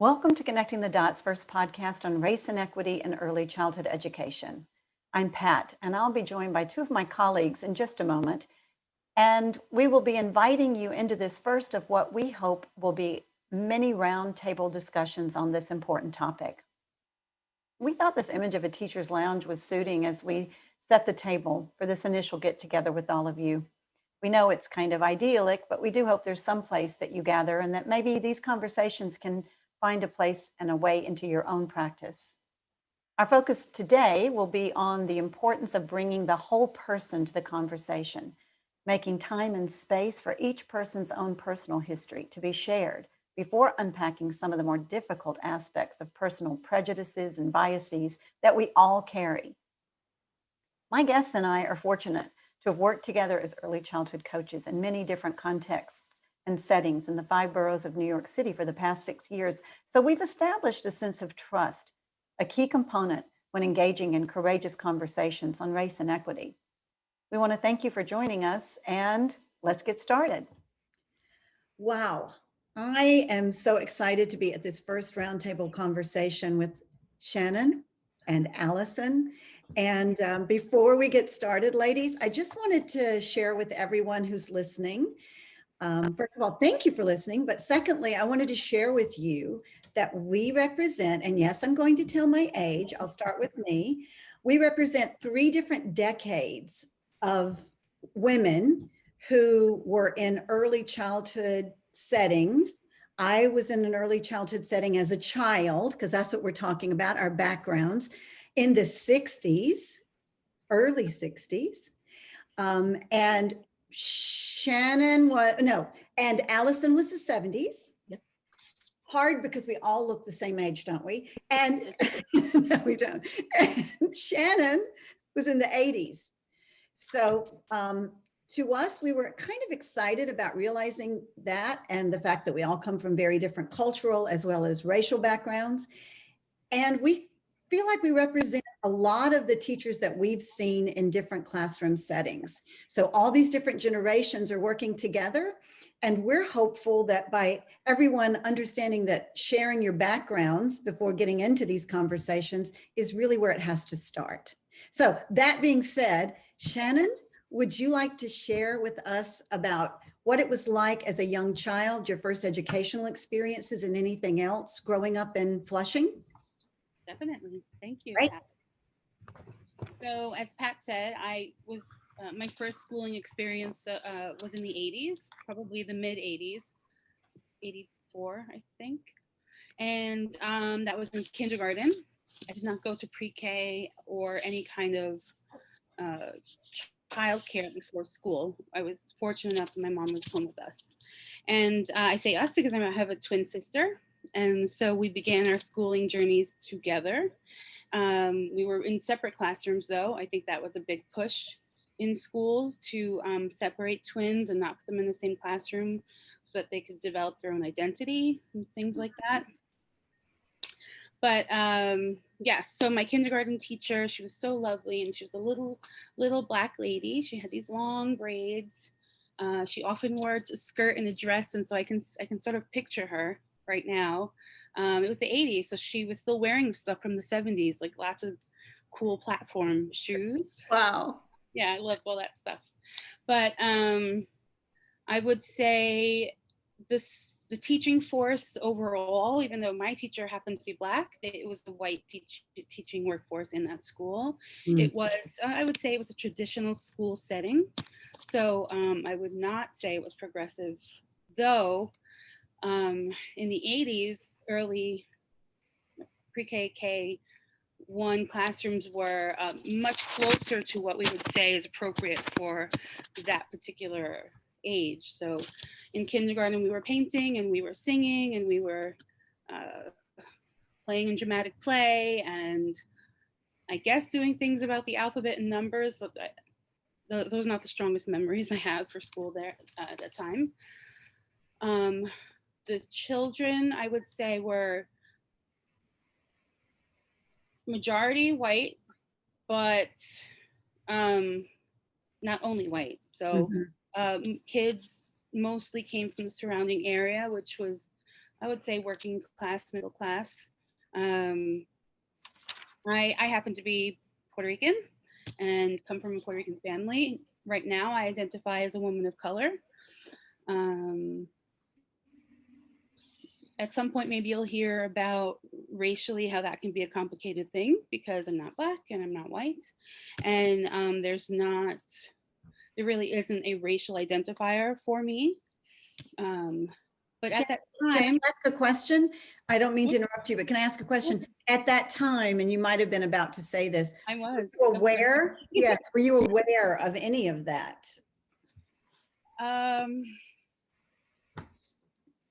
Welcome to Connecting the Dots, first podcast on race and equity in early childhood education. I'm Pat, and I'll be joined by two of my colleagues in just a moment. And we will be inviting you into this first of what we hope will be many roundtable discussions on this important topic. We thought this image of a teacher's lounge was suiting as we set the table for this initial get together with all of you. We know it's kind of idyllic, but we do hope there's some place that you gather and that maybe these conversations can find a place and a way into your own practice. Our focus today will be on the importance of bringing the whole person to the conversation, making time and space for each person's own personal history to be shared before unpacking some of the more difficult aspects of personal prejudices and biases that we all carry. My guests and I are fortunate to have worked together as early childhood coaches in many different contexts and settings in the 5 boroughs of New York City for the past 6 years. So we've established a sense of trust, a key component when engaging in courageous conversations on race and equity. We want to thank you for joining us, and let's get started. Wow. I am so excited to be at this first roundtable conversation with Shannon and Allison. And before we get started, ladies, I just wanted to share with everyone who's listening. First of all, thank you for listening. But secondly, I wanted to share with you that we represent, and yes, I'm going to tell my age. I'll start with me. We represent 3 different decades of women who were in early childhood settings. I was in an early childhood setting as a child, because that's what we're talking about, our backgrounds, in the 60s, early 60s. And Shannon was, no, and Allison was the 70s. Yep. Hard because we all look the same age, don't we? And no, we don't. And Shannon was in the 80s. So to us, we were kind of excited about realizing that and the fact that we all come from very different cultural as well as racial backgrounds. And we feel like we represent a lot of the teachers that we've seen in different classroom settings. So all these different generations are working together. And we're hopeful that by everyone understanding that sharing your backgrounds before getting into these conversations is really where it has to start. So that being said, Shannon, would you like to share with us about what it was like as a young child, your first educational experiences, and anything else growing up in Flushing? Definitely. Thank you, Right. Pat. So, as Pat said, I was my first schooling experience was in the 80s, probably the mid 80s, 84, I think. And that was in kindergarten. I did not go to pre-K or any kind of uh, childcare before school. I was fortunate enough that my mom was home with us. And I say us because I have a twin sister. And so we began our schooling journeys together. We were in separate classrooms, though. I think that was a big push in schools to separate twins and not put them in the same classroom so that they could develop their own identity and things like that. But yes, so my kindergarten teacher, she was so lovely, and she was a little black lady. She had these long braids. She often wore a skirt and a dress, and so I can sort of picture her right now. It was the 80s, so she was still wearing stuff from the 70s, like lots of cool platform shoes. Wow. Yeah, I loved all that stuff. But I would say the teaching force overall, even though my teacher happened to be black, it was the white teaching workforce in that school. It was, I would say it was a traditional school setting. So I would not say it was progressive, though in the 80s, early pre-K, K1 classrooms were much closer to what we would say is appropriate for that particular age. So in kindergarten, we were painting and we were singing and we were playing in dramatic play and I guess doing things about the alphabet and numbers, but those are not the strongest memories I have for school there at that time. The children, I would say, were majority white, but not only white. So kids mostly came from the surrounding area, which was I would say working class, middle class. Um, I happen to be Puerto Rican and come from a Puerto Rican family. Right now, I identify as a woman of color. Um, at some point, maybe you'll hear about racially how that can be a complicated thing because I'm not Black and I'm not white. And there really isn't a racial identifier for me. But at that Can I time, ask a question? I don't mean to interrupt you, but can I ask a question? At that time, and you might have been about to say this, I was were you aware? Yes, were you aware of any of that? Um,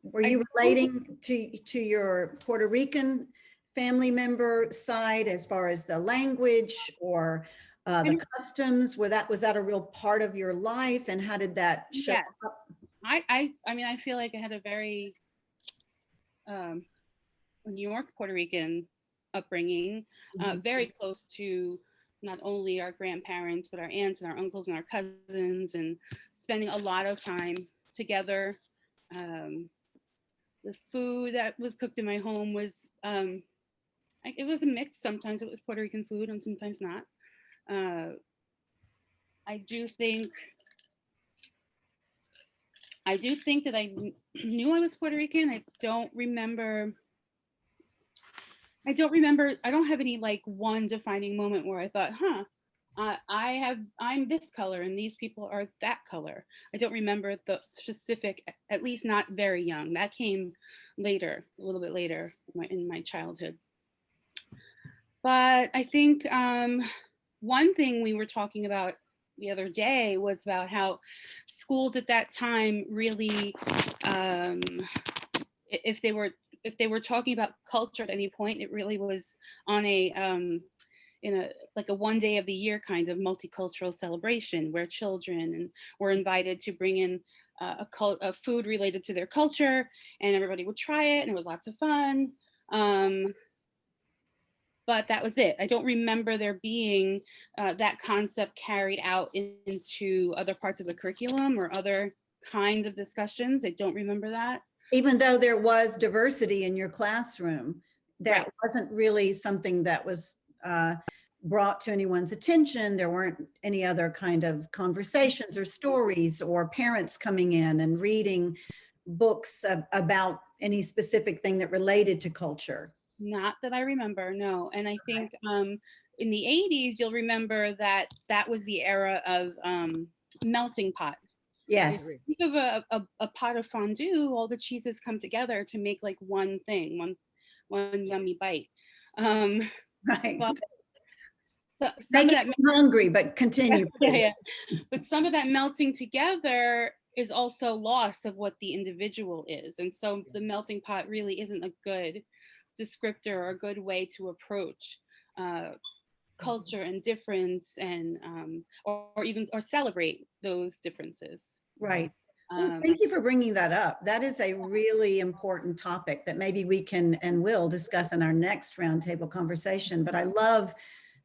Were you relating to your Puerto Rican family member side as far as the language or the customs? Was that a real part of your life, and how did that show yes, up? I mean, I feel like I had a very New York Puerto Rican upbringing, very close to not only our grandparents but our aunts and our uncles and our cousins, and spending a lot of time together. The food that was cooked in my home was it was a mix. Sometimes it was Puerto Rican food and sometimes not. I do think that I knew I was Puerto Rican. I don't remember. I don't have any like one defining moment where I thought, I'm this color and these people are that color. I don't remember the specific, at least not very young. That came later, a little bit later in my childhood. But I think one thing we were talking about the other day was about how schools at that time really, if they were talking about culture at any point, it really was on a in a like a one day of the year kind of multicultural celebration where children were invited to bring in a food related to their culture, and everybody would try it, and it was lots of fun. But that was it. I don't remember there being that concept carried out into other parts of the curriculum or other kinds of discussions. I don't remember that. Even though there was diversity in your classroom, that Right. wasn't really something that was brought to anyone's attention. There weren't any other kind of conversations or stories or parents coming in and reading books about any specific thing that related to culture. Not that I remember, no. And I think in the 80s, you'll remember that that was the era of melting pot. Yes. Think of a pot of fondue, all the cheeses come together to make like one thing, one yummy bite. Right. But some of that, I'm hungry, but continue. yeah. But some of that melting together is also loss of what the individual is. And so the melting pot really isn't a good descriptor or a good way to approach culture and difference, and or celebrate those differences. Right. Well, thank you for bringing that up. That is a really important topic that maybe we can and will discuss in our next roundtable conversation. But I love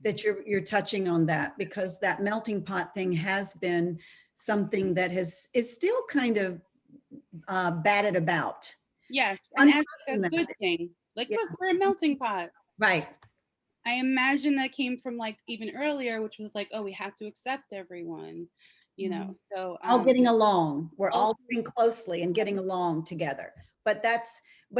that you're touching on that, because that melting pot thing has been something that is still kind of batted about. Yes, and as a good thing, like, yeah. Look, we're a melting pot. Right. I imagine that came from like even earlier, which was like, oh, we have to accept everyone, you know. So all getting along. We're all working closely and getting along together. But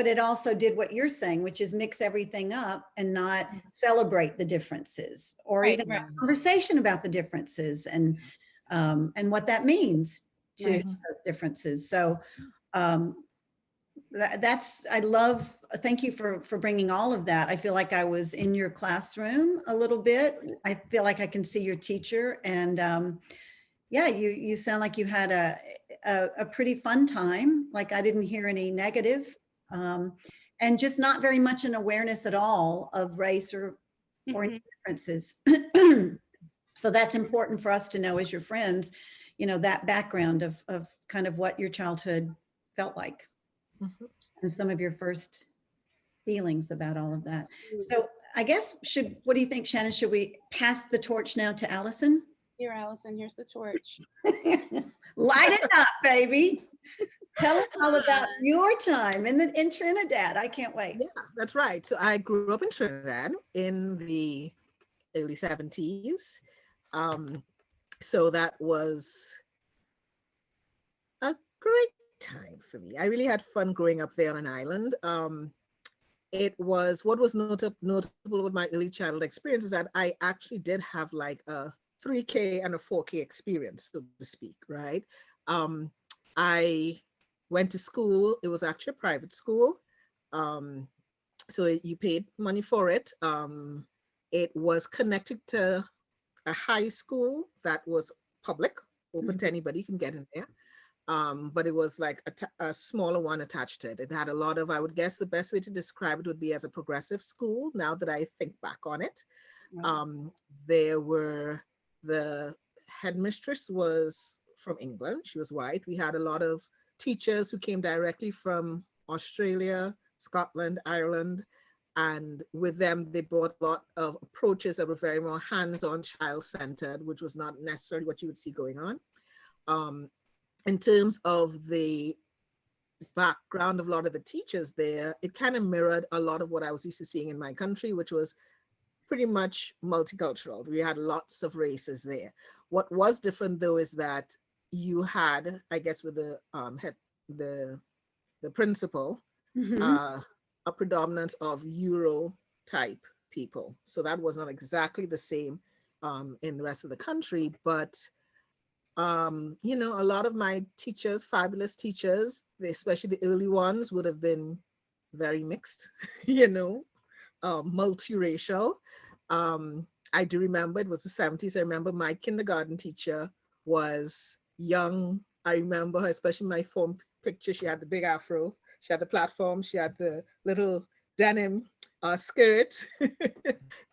it also did what you're saying, which is mix everything up and not celebrate the differences, or even have a conversation about the differences and what that means to have differences. So thank you for bringing all of that. I feel like I was in your classroom a little bit. I feel like I can see your teacher, and yeah, you sound like you had a pretty fun time. Like, I didn't hear any negative, and just not very much an awareness at all of race or any differences. So that's important for us to know as your friends, you know, that background of kind of what your childhood felt like and some of your first feelings about all of that. So I guess what do you think, Shannon? Should we pass the torch now to Allison? Here, Allison, here's the torch. Light it up, baby. Tell us all about your time in Trinidad. I can't wait. Yeah, that's right. So I grew up in Trinidad in the early 70s. Um, so that was a great time for me. I really had fun growing up there on an island. It was what was notable with my early childhood experience is that I actually did have like a 3K and a 4K experience, so to speak, right? I went to school. It was actually a private school. So you paid money for it. It was connected to a high school that was public, open to anybody, you can get in there. But it was like a smaller one attached to it. It had a lot of, I would guess the best way to describe it would be as a progressive school, now that I think back on it. There were, the headmistress was from England, she was white. We had a lot of teachers who came directly from Australia, Scotland, Ireland, and with them, they brought a lot of approaches that were very more hands-on, child-centered, which was not necessarily what you would see going on. In terms of the background of a lot of the teachers there, it kind of mirrored a lot of what I was used to seeing in my country, which was pretty much multicultural. We had lots of races there. What was different though is that you had, I guess with the principal, a predominance of Euro type people. So that was not exactly the same in the rest of the country, but you know, a lot of my teachers, fabulous teachers, especially the early ones, would have been very mixed, you know, multiracial. I do remember it was the 70s. I remember my kindergarten teacher was young. I remember her, especially my form picture. She had the big afro. She had the platform. She had the little denim skirt.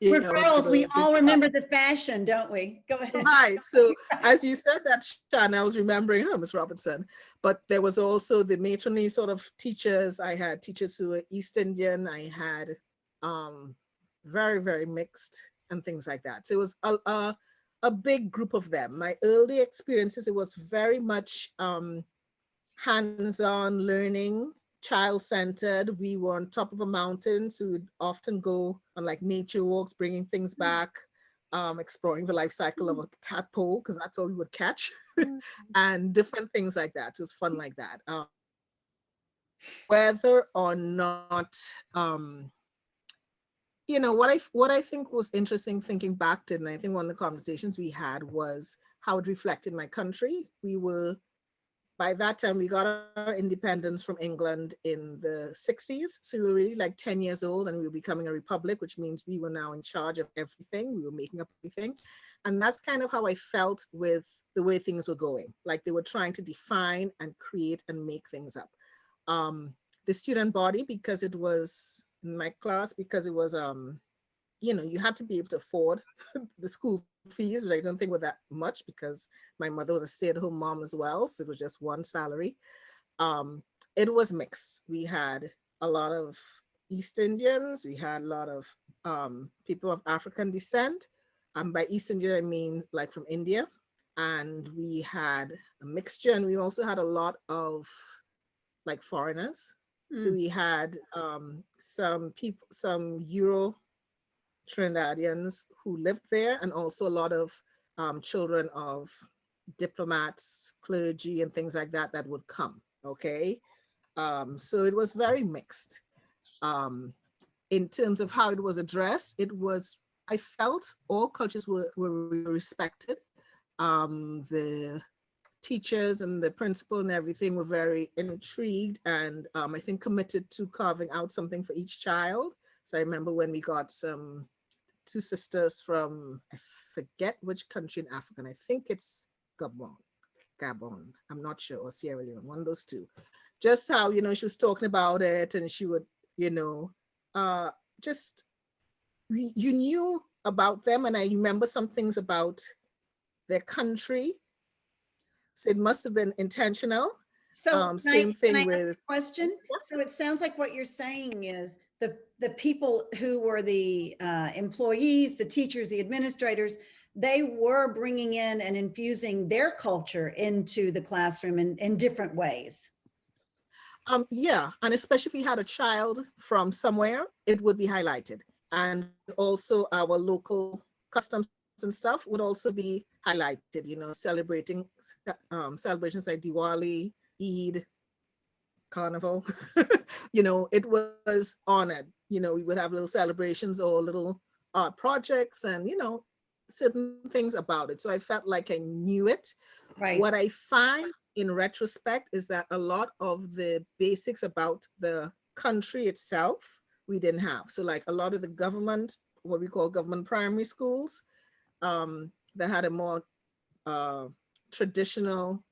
We're girls. We all remember the fashion, don't we? Go ahead. Right. So as you said that, Shan, I was remembering her, Miss Robertson. But there was also the matronly sort of teachers. I had teachers who were East Indian. I had very, very mixed and things like that. So it was a big group of them. My early experiences, it was very much hands-on learning, child-centered. We were on top of a mountain, so we'd often go on like nature walks, bringing things back, exploring the life cycle of a tadpole, because that's all we would catch, and different things like that. So it was fun like that. Whether or not, you know, what I think was interesting thinking back to, and I think one of the conversations we had was how it reflected my country. We were, by that time, we got our independence from England in the 60s. So we were really like 10 years old and we were becoming a republic, which means we were now in charge of everything. We were making up everything. And that's kind of how I felt with the way things were going. Like they were trying to define and create and make things up. The student body, because it was in my class, because it was, you know, you had to be able to afford the school fees, which I don't think were that much because my mother was a stay-at-home mom as well. So it was just one salary. It was mixed. We had a lot of East Indians. We had a lot of people of African descent. By East Indian, I mean like from India. And we had a mixture, and we also had a lot of like foreigners. So we had some people, some Euro Trinidadians who lived there, and also a lot of children of diplomats, clergy, and things like that that would come. Okay, so it was very mixed. In terms of how it was addressed, it was, I felt all cultures were respected. The teachers and the principal and everything were very intrigued and I think committed to carving out something for each child. So I remember when we got two sisters from, I forget which country in Africa, and I think it's Gabon, I'm not sure, or Sierra Leone, one of those two. Just how, you know, she was talking about it and she would, you know, just, you knew about them. And I remember some things about their country. So it must have been intentional. So same thing can I with ask a question. So it sounds like what you're saying is the people who were the employees, the teachers, the administrators, they were bringing in and infusing their culture into the classroom in different ways. Yeah, and especially if we had a child from somewhere, it would be highlighted. And also our local customs and stuff would also be highlighted, you know, celebrations like Diwali, Eid, Carnival. You know, it was honored. You know, we would have little celebrations or little art projects and, you know, certain things about it. So I felt like I knew it. Right. What I find in retrospect is that a lot of the basics about the country itself, we didn't have. So like a lot of the government, what we call government primary schools, that had a more traditional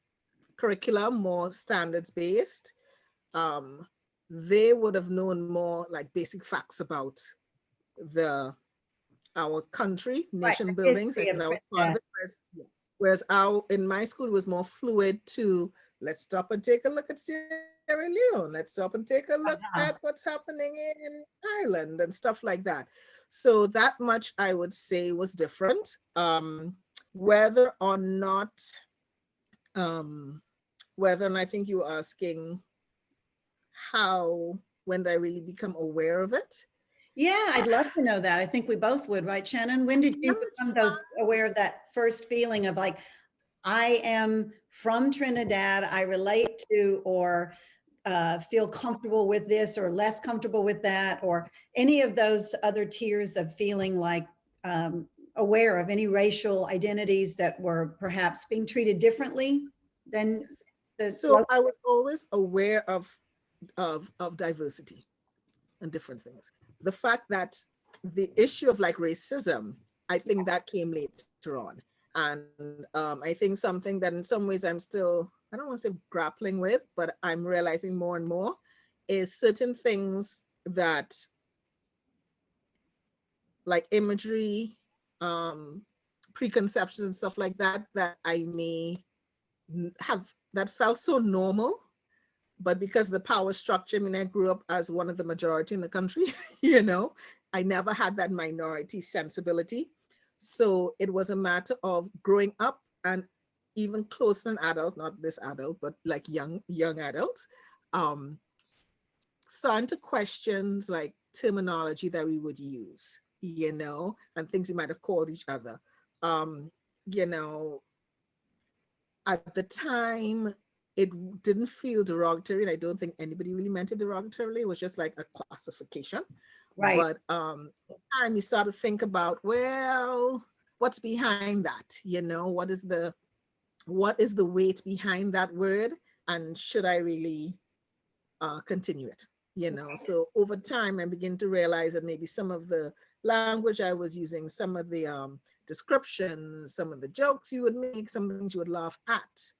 curriculum, more standards based, they would have known more like basic facts about the our country, nation the buildings, history and of that was part of Trinidad. it. Whereas our in my school it was more fluid to let's stop and take a look at Sierra Leone, let's stop and take a look Uh-huh. at what's happening in Ireland and stuff like that. So that much I would say was different. Whether or not, and I think you were asking how, when did I really become aware of it? Yeah, I'd love to know that. I think we both would, right, Shannon? When did you become those aware of that first feeling of like, I am from Trinidad, I relate to or feel comfortable with this or less comfortable with that, or any of those other tiers of feeling like aware of any racial identities that were perhaps being treated differently than the So I was always aware of diversity and different things. The fact that the issue of like racism, I think that came later on. And I think something that in some ways I'm still, I don't want to say grappling with, but I'm realizing more and more is certain things that like imagery, preconceptions and stuff like that, that I may have, that felt so normal, but because the power structure, I mean, I grew up as one of the majority in the country, you know, I never had that minority sensibility. So it was a matter of growing up and even close to an adult, not this adult, but like young adults, starting to questions like terminology that we would use, you know, and things we might have called each other. You know, at the time, it didn't feel derogatory, and I don't think anybody really meant it derogatorily. It was just like a classification. right. But time you start to think about, well, what's behind that? You know, what is the weight behind that word, and should I really continue it? You know, so over time, I begin to realize that maybe some of the language I was using, some of the descriptions, some of the jokes you would make, some of the things you would laugh at,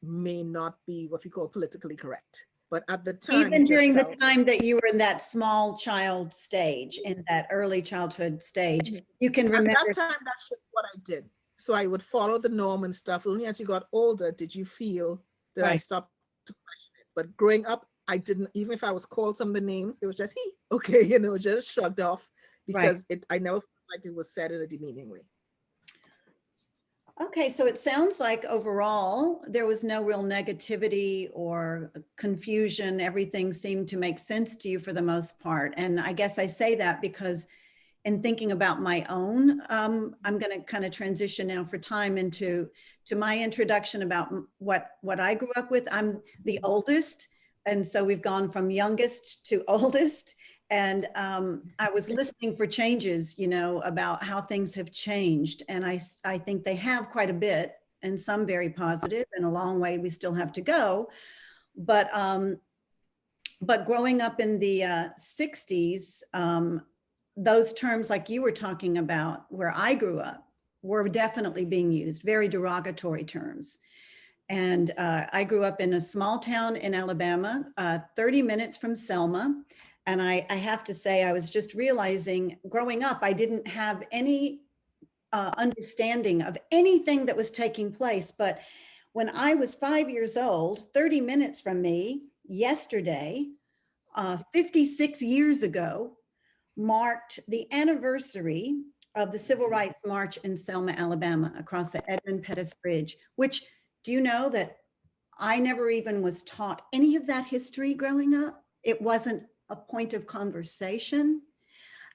may not be what we call politically correct. But at the time, Even it just during the felt, time that you were in that small child stage, in that early childhood stage, you can at remember. that time, that's just what I did. So I would follow the norm and stuff. Only as you got older, did you feel that I Right. stopped to question it. But growing up, I didn't, even if I was called some of the names, it was just, he, okay, you know, just shrugged off because I never felt like it was said in a demeaning way. Okay, so it sounds like overall there was no real negativity or confusion. Everything seemed to make sense to you for the most part. And I guess I say that because in thinking about my own, I'm going to kind of transition now for time into my introduction about what I grew up with. I'm the oldest, and so we've gone from youngest to oldest. And I was listening for changes, you know, about how things have changed. And I think they have quite a bit, and some very positive, and a long way we still have to go. But growing up in the 60s, those terms like you were talking about where I grew up were definitely being used, very derogatory terms. And I grew up in a small town in Alabama, 30 minutes from Selma. And I have to say, I was just realizing growing up, I didn't have any understanding of anything that was taking place. But when I was 5 years old, 30 minutes from me, yesterday, 56 years ago, marked the anniversary of the Civil Rights March in Selma, Alabama, across the Edmund Pettus Bridge, which, do you know that I never even was taught any of that history growing up. It wasn't a point of conversation.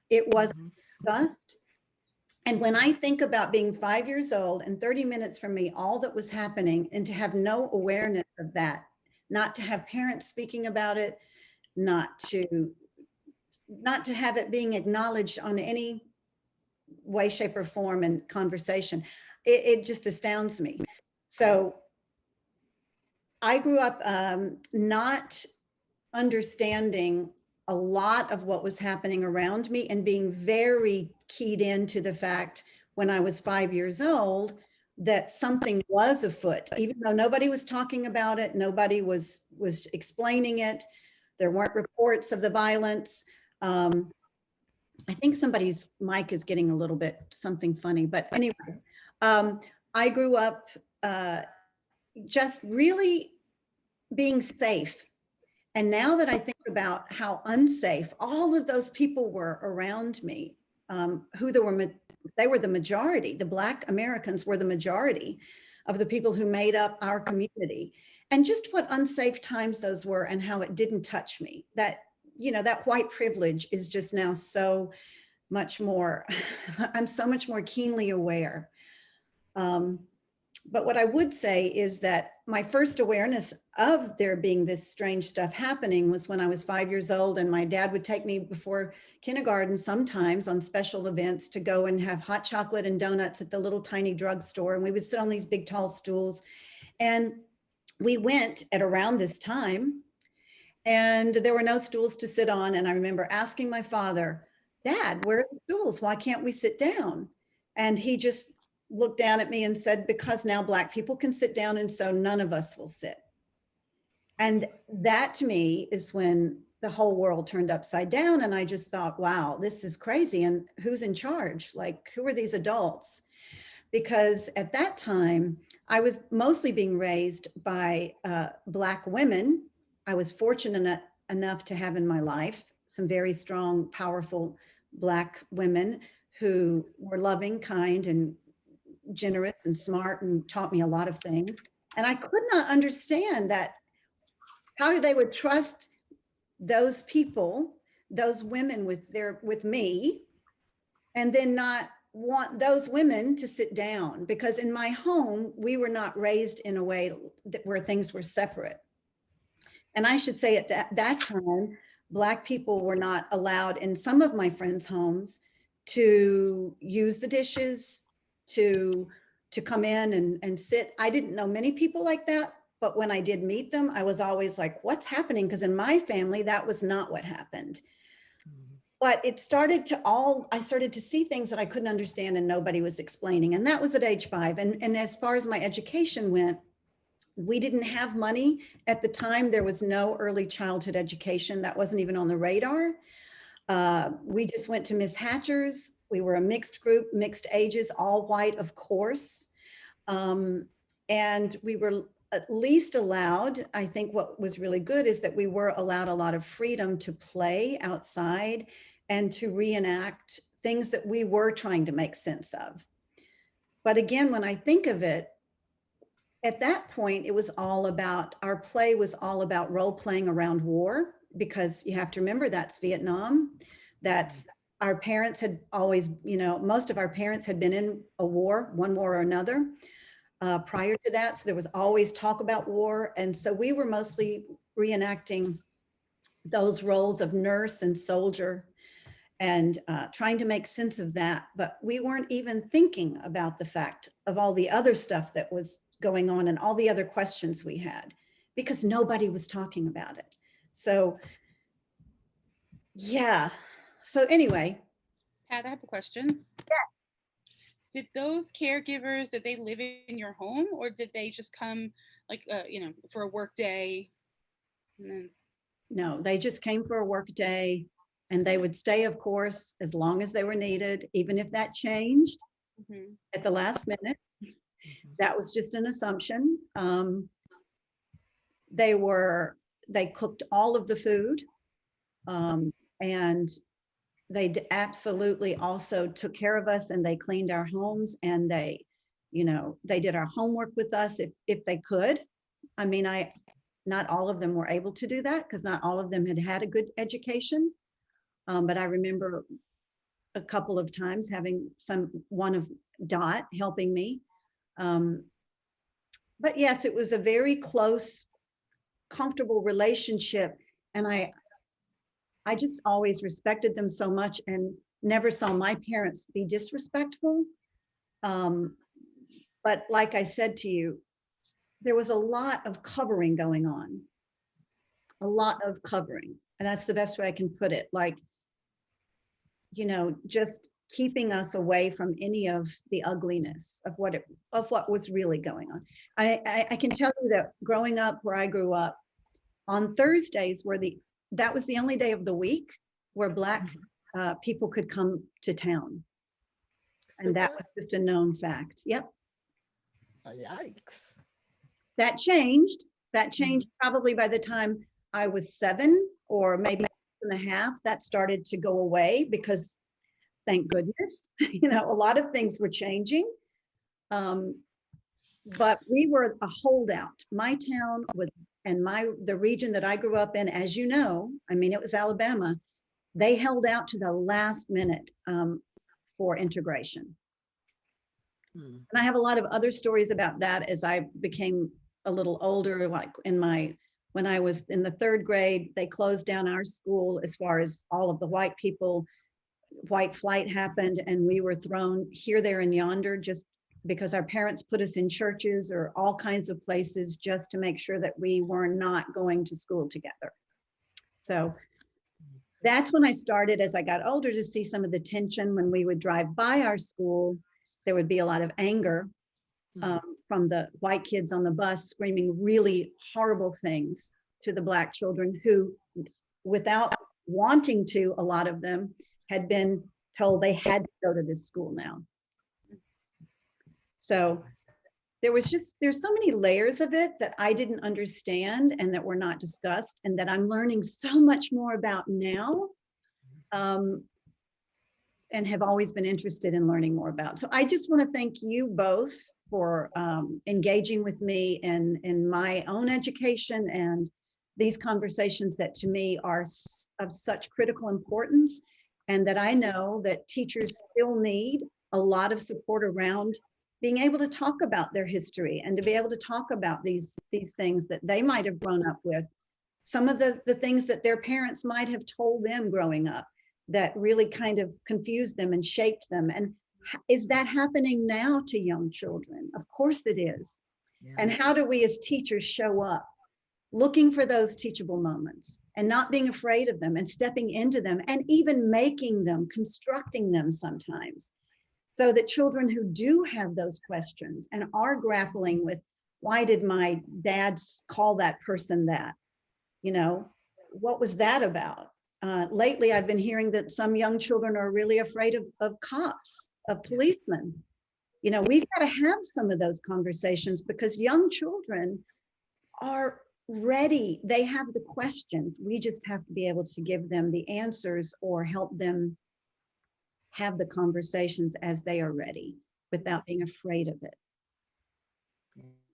It wasn't Mhm. discussed. And when I think about being 5 years old and 30 minutes from me, all that was happening, and to have no awareness of that, not to have parents speaking about it, not to have it being acknowledged on any way, shape, or form in conversation, it just astounds me. So I grew up not understanding a lot of what was happening around me and being very keyed into the fact when I was 5 years old that something was afoot, even though nobody was talking about it, nobody was explaining it. There weren't reports of the violence. I think somebody's mic is getting a little bit something funny, but anyway, I grew up just really being safe. And now that I think about how unsafe all of those people were around me, they were the majority. The Black Americans were the majority of the people who made up our community. And just what unsafe times those were and how it didn't touch me. That, that white privilege is just now so much more, I'm so much more keenly aware. But what I would say is that my first awareness of there being this strange stuff happening was when I was 5 years old, and my dad would take me before kindergarten sometimes on special events to go and have hot chocolate and donuts at the little tiny drugstore. And we would sit on these big tall stools. And we went at around this time, and there were no stools to sit on. And I remember asking my father, "Dad, where are the stools? Why can't we sit down?" And he just looked down at me and said, "Because now Black people can sit down, and so none of us will sit." And that to me is when the whole world turned upside down. And I just thought, wow, this is crazy. And who's in charge? Like, who are these adults? Because at that time, I was mostly being raised by Black women. I was fortunate enough to have in my life some very strong, powerful Black women who were loving, kind, and generous and smart and taught me a lot of things. And I could not understand that how they would trust those people, those women with me, and then not want those women to sit down, because in my home, we were not raised in a way where things were separate. And I should say at that time, Black people were not allowed in some of my friends' homes to use the dishes, to come in and sit. I didn't know many people like that, but when I did meet them, I was always like, what's happening? Because in my family, that was not what happened. But I started to see things that I couldn't understand and nobody was explaining. And that was at age 5. And as far as my education went, we didn't have money. At the time, there was no early childhood education. That wasn't even on the radar. We just went to Miss Hatcher's. We were a mixed group, mixed ages, all white, of course. And we were at least allowed, I think what was really good is that we were allowed a lot of freedom to play outside and to reenact things that we were trying to make sense of. But again, when I think of it, at that point, it was all about, our play was all about role playing around war, because you have to remember that's Vietnam. That's our parents had always, most of our parents had been in a war, one war or another. Prior to that, so there was always talk about war. And so we were mostly reenacting those roles of nurse and soldier and trying to make sense of that. But we weren't even thinking about the fact of all the other stuff that was going on and all the other questions we had, because nobody was talking about it. So, yeah. So anyway. Pat, I have a question. Did those caregivers, did they live in your home, or did they just come like, for a work day? And then... No, they just came for a work day, and they would stay, of course, as long as they were needed, even if that changed at the last minute. That was just an assumption. They cooked all of the food, and they absolutely also took care of us, and they cleaned our homes, and they did our homework with us if they could. I mean, not all of them were able to do that because not all of them had had a good education. But I remember a couple of times having one of Dot helping me. But yes, it was a very close, comfortable relationship. And I just always respected them so much and never saw my parents be disrespectful. But like I said to you, there was a lot of covering going on, a lot of covering. And that's the best way I can put it. Like, you know, just keeping us away from any of the ugliness of what was really going on. I can tell you that growing up where I grew up, on Thursdays that was the only day of the week where Black people could come to town. And that was just a known fact. Yep. Yikes. That changed. That changed probably by the time I was 7 or maybe 6.5. That started to go away because, thank goodness, you know, a lot of things were changing. But we were a holdout. My town was, and the region that I grew up in, as you know, I mean, it was Alabama. They held out to the last minute for integration. And I have a lot of other stories about that as I became a little older, like when I was in the 3rd grade, they closed down our school as far as all of the white people. White flight happened and we were thrown here, there, and yonder just because our parents put us in churches or all kinds of places just to make sure that we were not going to school together. So that's when I started, as I got older, to see some of the tension when we would drive by our school. There would be a lot of anger from the white kids on the bus screaming really horrible things to the Black children who, without wanting to, a lot of them had been told they had to go to this school now. So there's so many layers of it that I didn't understand and that were not discussed and that I'm learning so much more about now. And have always been interested in learning more about. So I just want to thank you both for engaging with me in my own education and these conversations that to me are of such critical importance, and that I know that teachers still need a lot of support around being able to talk about their history and to be able to talk about these things that they might have grown up with, some of the things that their parents might have told them growing up that really kind of confused them and shaped them. And is that happening now to young children? Of course it is. Yeah. And how do we as teachers show up looking for those teachable moments and not being afraid of them and stepping into them and even making them, constructing them sometimes, so that children who do have those questions and are grappling with, why did my dad call that person that? You know, what was that about? Lately, I've been hearing that some young children are really afraid of cops, of policemen. You know, we've got to have some of those conversations because young children are ready. They have the questions. We just have to be able to give them the answers or help them have the conversations as they are ready without being afraid of it.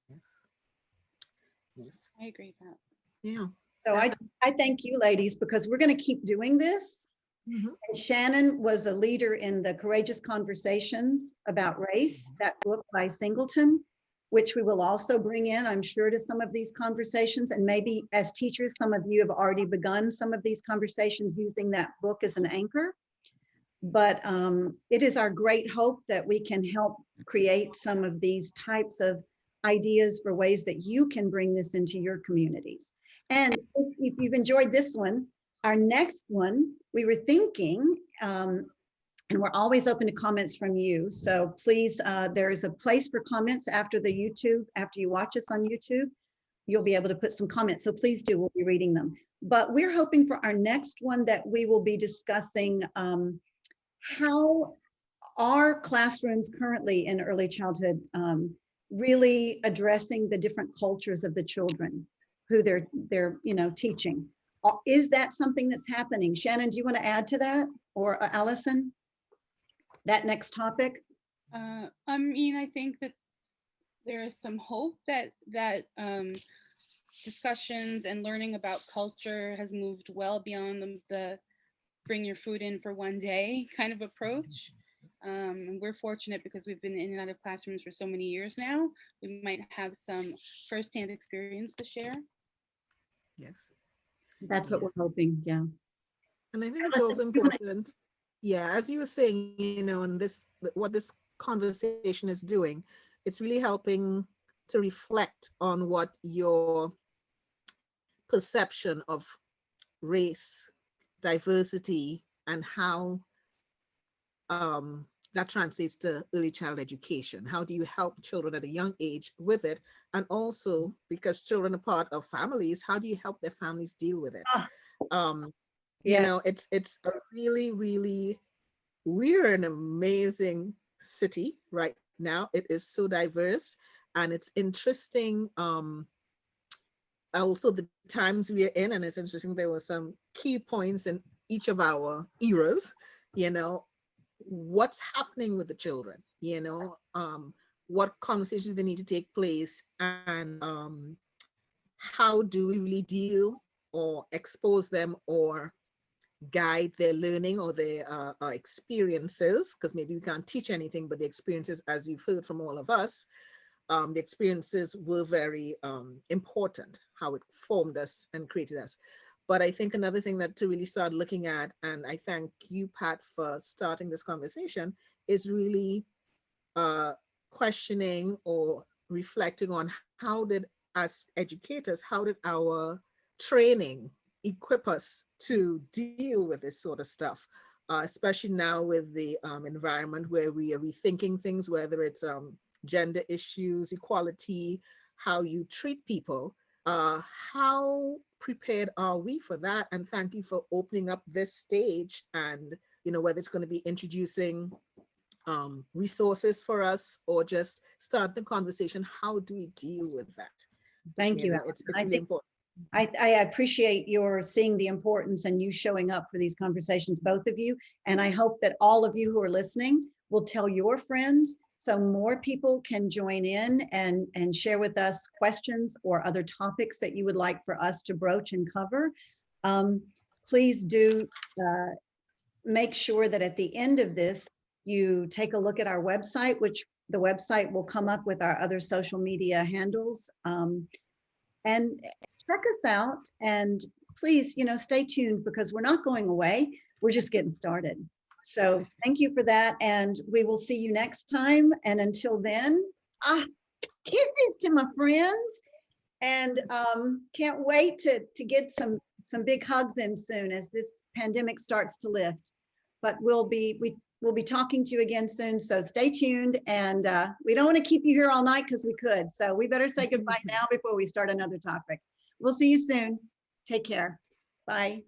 Yes. Yes. I agree with that. Yeah. So I thank you ladies because we're going to keep doing this. And Shannon was a leader in the Courageous Conversations About Race, that book by Singleton, which we will also bring in, I'm sure, to some of these conversations. And maybe as teachers, some of you have already begun some of these conversations using that book as an anchor. But it is our great hope that we can help create some of these types of ideas for ways that you can bring this into your communities. And if you've enjoyed this one, our next one, we were thinking, and we're always open to comments from you. So please, there is a place for comments after the YouTube, after you watch us on YouTube, you'll be able to put some comments. So please do, we'll be reading them. But we're hoping for our next one that we will be discussing how are classrooms currently in early childhood really addressing the different cultures of the children who they're teaching. Is that something that's happening? Shannon, do you want to add to that, or Allison, that next topic? I mean, I think that there is some hope that discussions and learning about culture has moved well beyond the bring your food in for one day kind of approach. And we're fortunate because we've been in and out of classrooms for so many years now. We might have some firsthand experience to share. Yes. That's what Yeah. we're hoping. Yeah. And I think it's Alison, also you wanna- important, yeah, as you were saying, and what this conversation is doing, it's really helping to reflect on what your perception of race, diversity, and how that translates to early child education. How do you help children at a young age with it? And also, because children are part of families, how do you help their families deal with it? Yeah. You know, it's a really, really, we're an amazing city right now. It is so diverse, and it's interesting. Also the times we are in, and it's interesting, there were some key points in each of our eras, you know, what's happening with the children, you know, what conversations they need to take place, and how do we really deal or expose them or guide their learning or their experiences, because maybe we can't teach anything, but the experiences, as you've heard from all of us, the experiences were very important, how it formed us and created us. But I think another thing that to really start looking at, and I thank you, Pat, for starting this conversation, is really questioning or reflecting on how did, as educators, how did our training equip us to deal with this sort of stuff, especially now with the environment where we are rethinking things, whether it's gender issues, equality, how you treat people. How prepared are we for that? And thank you for opening up this stage, and you know, whether it's going to be introducing resources for us or just start the conversation. How do we deal with that? Thank you. It's I really think important. I appreciate your seeing the importance and you showing up for these conversations, both of you. And I hope that all of you who are listening will tell your friends so more people can join in and share with us questions or other topics that you would like for us to broach and cover. Please do make sure that at the end of this, you take a look at our website, which the website will come up with our other social media handles. And check us out, and please, you know, stay tuned, because we're not going away. We're just getting started. So thank you for that. And we will see you next time. And until then, kisses to my friends. And can't wait to get some big hugs in soon as this pandemic starts to lift. But we'll be talking to you again soon. So stay tuned. And we don't want to keep you here all night because we could. So we better say goodbye now before we start another topic. We'll see you soon. Take care. Bye.